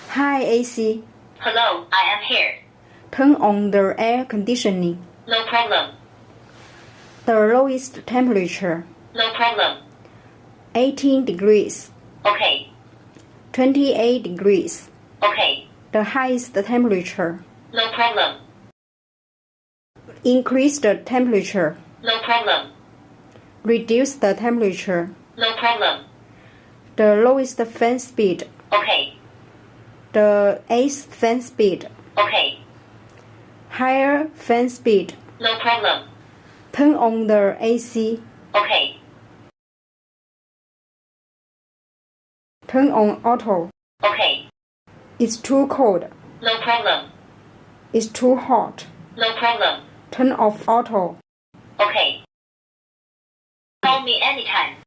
Hi AC. Hello, I am here. Turn on the air conditioning. No problem. The lowest temperature. No problem. 18 degrees. Okay. 28 degrees. Okay. The highest temperature. No problem. Increase the temperature. No problem. Reduce the temperature. No problem. The lowest fan speed. Okay. The eighth fan speed. Okay. Higher fan speed. No problem. Turn on the AC. Okay. Turn on auto. Okay. It's too cold. No problem. It's too hot. No problem. Turn off auto. Okay. Call me anytime.